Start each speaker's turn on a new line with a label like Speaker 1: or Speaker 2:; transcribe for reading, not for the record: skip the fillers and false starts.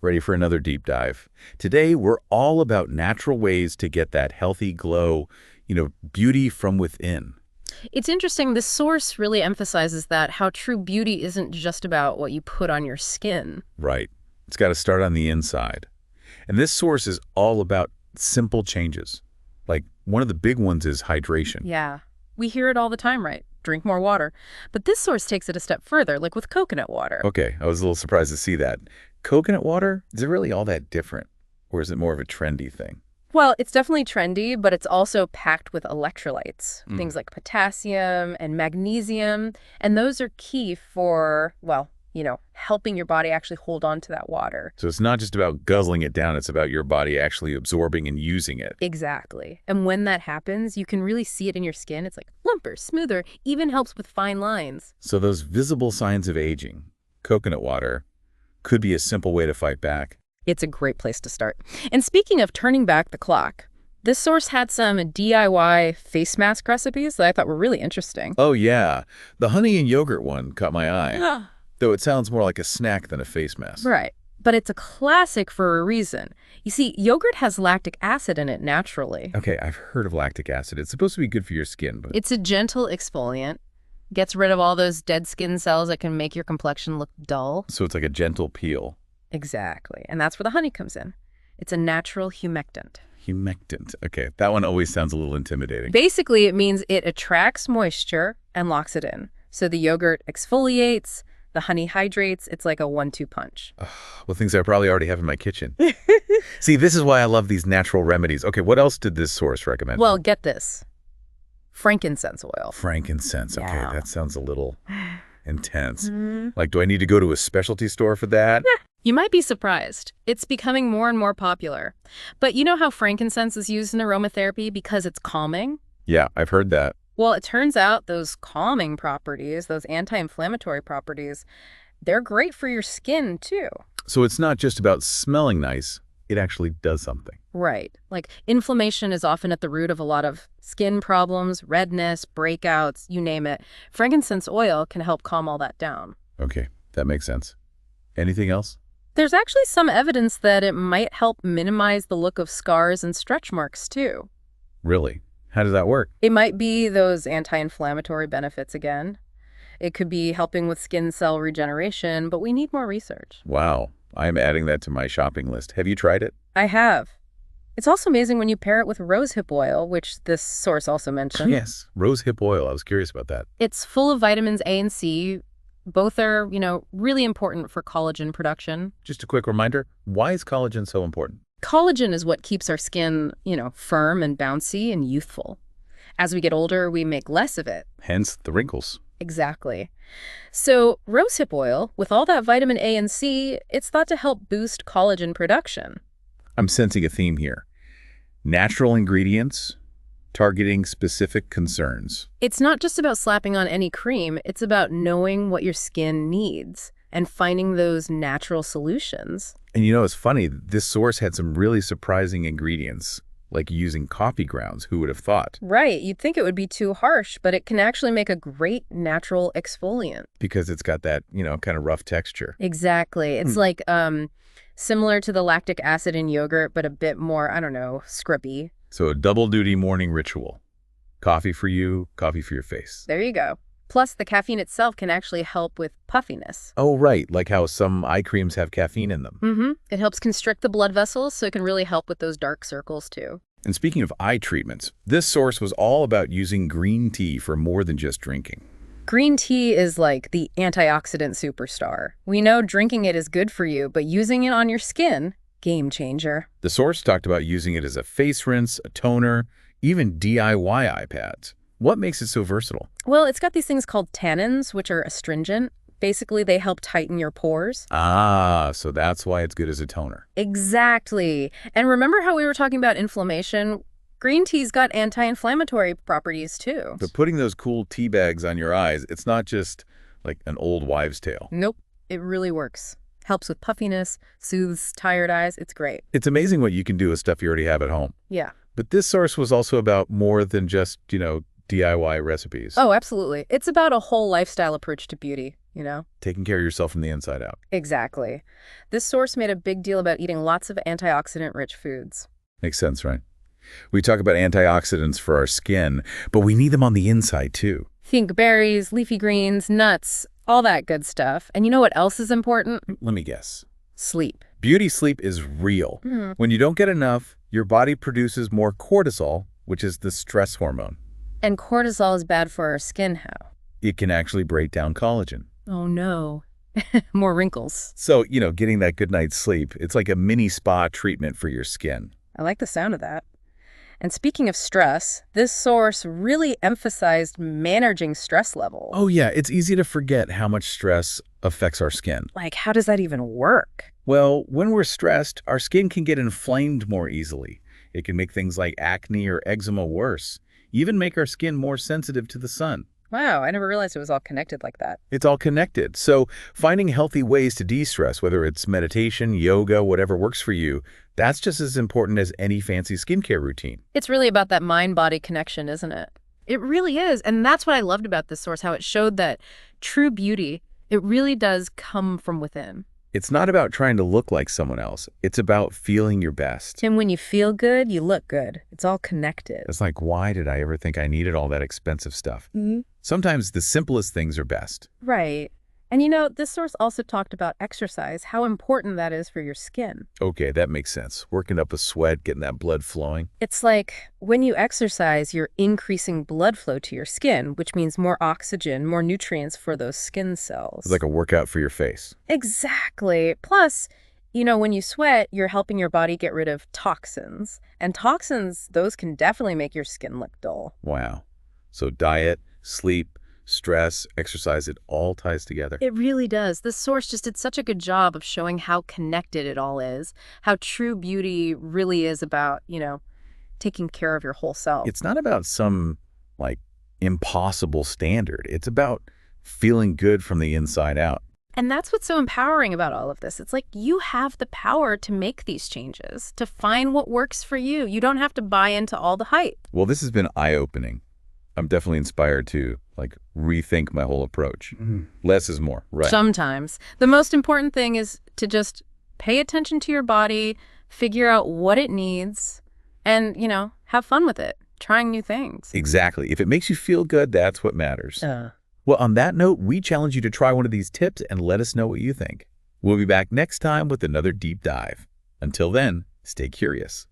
Speaker 1: Ready for another deep dive. Today, we're all about natural ways to get that healthy glow, beauty from within.
Speaker 2: It's interesting, this source really emphasizes that how true beauty isn't just about what you put on your skin.
Speaker 1: Right. It's got to start on the inside. And this source is all about simple changes. Like, one of the big ones is hydration.
Speaker 2: Yeah, we hear it all the time, right? Drink more water. But this source takes it a step further, like with coconut water.
Speaker 1: Okay, I was a little surprised to see that. Coconut water, is it really all that different? Or is it more of a trendy thing?
Speaker 2: Well, it's definitely trendy, but it's also packed with electrolytes, things like potassium and magnesium, and those are key for, helping your body actually hold on to that water.
Speaker 1: So it's not just about guzzling it down, it's about your body actually absorbing and using it.
Speaker 2: Exactly. And when that happens, you can really see it in your skin. It's like plumper, smoother, even helps with fine lines.
Speaker 1: So those visible signs of aging, coconut water, could be a simple way to fight back.
Speaker 2: It's a great place to start. And speaking of turning back the clock, this source had some DIY face mask recipes that I thought were really interesting.
Speaker 1: Oh yeah, the honey and yogurt one caught my eye. Though it sounds more like a snack than a face mask.
Speaker 2: Right. But it's a classic for a reason. You see, yogurt has lactic acid in it naturally.
Speaker 1: Okay, I've heard of lactic acid. It's supposed to be good for your skin, but...
Speaker 2: It's a gentle exfoliant. Gets rid of all those dead skin cells that can make your complexion look dull.
Speaker 1: So it's like a gentle peel.
Speaker 2: Exactly. And that's where the honey comes in. It's a natural humectant.
Speaker 1: Humectant. Okay, that one always sounds a little intimidating.
Speaker 2: Basically, it means it attracts moisture and locks it in. So the yogurt exfoliates, the honey hydrates. It's like a 1-2 punch.
Speaker 1: Well, things I probably already have in my kitchen. See, this is why I love these natural remedies. Okay, what else did this source recommend?
Speaker 2: Well, get this. Frankincense oil.
Speaker 1: Frankincense. Okay,
Speaker 2: Yeah.
Speaker 1: that sounds a little intense. Like, do I need to go to a specialty store for that?
Speaker 2: You might be surprised. It's becoming more and more popular. But you know how frankincense is used in aromatherapy because it's calming?
Speaker 1: Yeah, I've heard that.
Speaker 2: Well, it turns out those calming properties, those anti-inflammatory properties, they're great for your skin, too.
Speaker 1: So it's not just about smelling nice, it actually does something.
Speaker 2: Right. Like, inflammation is often at the root of a lot of skin problems, redness, breakouts, you name it. Frankincense oil can help calm all that down.
Speaker 1: Okay, that makes sense. Anything else?
Speaker 2: There's actually some evidence that it might help minimize the look of scars and stretch marks, too.
Speaker 1: Really? How does that work?
Speaker 2: It might be those anti-inflammatory benefits again. It could be helping with skin cell regeneration, but we need more research.
Speaker 1: Wow, I'm adding that to my shopping list. Have you tried it?
Speaker 2: I have. It's also amazing when you pair it with rosehip oil, which this source also mentioned.
Speaker 1: Yes, rosehip oil. I was curious about that.
Speaker 2: It's full of vitamins A and C. Both are, really important for collagen production.
Speaker 1: Just a quick reminder, why is collagen so important?
Speaker 2: Collagen is what keeps our skin, firm and bouncy and youthful. As we get older, we make less of it.
Speaker 1: Hence the wrinkles.
Speaker 2: Exactly. So rosehip oil, with all that vitamin A and C, it's thought to help boost collagen production.
Speaker 1: I'm sensing a theme here. Natural ingredients targeting specific concerns.
Speaker 2: It's not just about slapping on any cream. It's about knowing what your skin needs and finding those natural solutions.
Speaker 1: And it's funny, this source had some really surprising ingredients, like using coffee grounds. Who would have thought?
Speaker 2: Right. You'd think it would be too harsh, but it can actually make a great natural exfoliant.
Speaker 1: Because it's got that, kind of rough texture.
Speaker 2: Exactly. It's like similar to the lactic acid in yogurt, but a bit more, scrippy.
Speaker 1: So a double duty morning ritual. Coffee for you, coffee for your face.
Speaker 2: There you go. Plus, the caffeine itself can actually help with puffiness.
Speaker 1: Oh, right. Like how some eye creams have caffeine in them.
Speaker 2: It helps constrict the blood vessels, so it can really help with those dark circles, too.
Speaker 1: And speaking of eye treatments, this source was all about using green tea for more than just drinking.
Speaker 2: Green tea is like the antioxidant superstar. We know drinking it is good for you, but using it on your skin, game changer.
Speaker 1: The source talked about using it as a face rinse, a toner, even DIY eye pads. What makes it so versatile?
Speaker 2: Well, it's got these things called tannins, which are astringent. Basically, they help tighten your pores.
Speaker 1: Ah, so that's why it's good as a toner.
Speaker 2: Exactly. And remember how we were talking about inflammation? Green tea's got anti-inflammatory properties, too.
Speaker 1: But putting those cool tea bags on your eyes, it's not just like an old wives' tale.
Speaker 2: Nope. It really works. Helps with puffiness, soothes tired eyes. It's great.
Speaker 1: It's amazing what you can do with stuff you already have at home.
Speaker 2: Yeah.
Speaker 1: But this source was also about more than just, DIY recipes.
Speaker 2: Oh, absolutely. It's about a whole lifestyle approach to beauty. you know?
Speaker 1: Taking care of yourself from the inside out.
Speaker 2: Exactly. This source made a big deal about eating lots of antioxidant-rich foods.
Speaker 1: Makes sense, right? We talk about antioxidants for our skin, but we need them on the inside too.
Speaker 2: Think berries, leafy greens, nuts, all that good stuff. And you know what else is important?
Speaker 1: Let me guess.
Speaker 2: Sleep.
Speaker 1: Beauty sleep is real. When you don't get enough, your body produces more cortisol, which is the stress hormone.
Speaker 2: And cortisol is bad for our skin how?
Speaker 1: It can actually break down collagen.
Speaker 2: Oh no. More wrinkles.
Speaker 1: So, getting that good night's sleep, it's like a mini spa treatment for your skin.
Speaker 2: I like the sound of that. And speaking of stress, this source really emphasized managing stress levels.
Speaker 1: Oh yeah, it's easy to forget how much stress affects our skin.
Speaker 2: Like, how does that even work?
Speaker 1: Well, when we're stressed, our skin can get inflamed more easily. It can make things like acne or eczema worse, even make our skin more sensitive to the sun.
Speaker 2: Wow, I never realized it was all connected like that.
Speaker 1: It's all connected. So finding healthy ways to de-stress, whether it's meditation, yoga, whatever works for you, that's just as important as any fancy skincare routine.
Speaker 2: It's really about that mind-body connection, isn't it? It really is. And that's what I loved about this source, how it showed that true beauty, it really does come from within.
Speaker 1: It's not about trying to look like someone else. It's about feeling your best.
Speaker 2: And when you feel good, you look good. It's all connected.
Speaker 1: It's like, why did I ever think I needed all that expensive stuff? Sometimes the simplest things are best.
Speaker 2: Right. And this source also talked about exercise, how important that is for your skin.
Speaker 1: Okay, that makes sense. Working up a sweat, getting that blood flowing.
Speaker 2: It's like when you exercise, you're increasing blood flow to your skin, which means more oxygen, more nutrients for those skin cells.
Speaker 1: It's like a workout for your face.
Speaker 2: Exactly. Plus, when you sweat, you're helping your body get rid of toxins. And toxins, those can definitely make your skin look dull.
Speaker 1: Wow. So diet, sleep, stress, exercise, it all ties together.
Speaker 2: It really does. This source just did such a good job of showing how connected it all is, how true beauty really is about, taking care of your whole self.
Speaker 1: It's not about some, impossible standard. It's about feeling good from the inside out.
Speaker 2: And that's what's so empowering about all of this. It's like you have the power to make these changes, to find what works for you. You don't have to buy into all the hype.
Speaker 1: Well, this has been eye-opening. I'm definitely inspired to rethink my whole approach. Less is more, right?
Speaker 2: Sometimes. The most important thing is to just pay attention to your body, figure out what it needs, and, have fun with it, trying new things.
Speaker 1: Exactly. If it makes you feel good, that's what matters. Well, on that note, we challenge you to try one of these tips and let us know what you think. We'll be back next time with another deep dive. Until then, stay curious.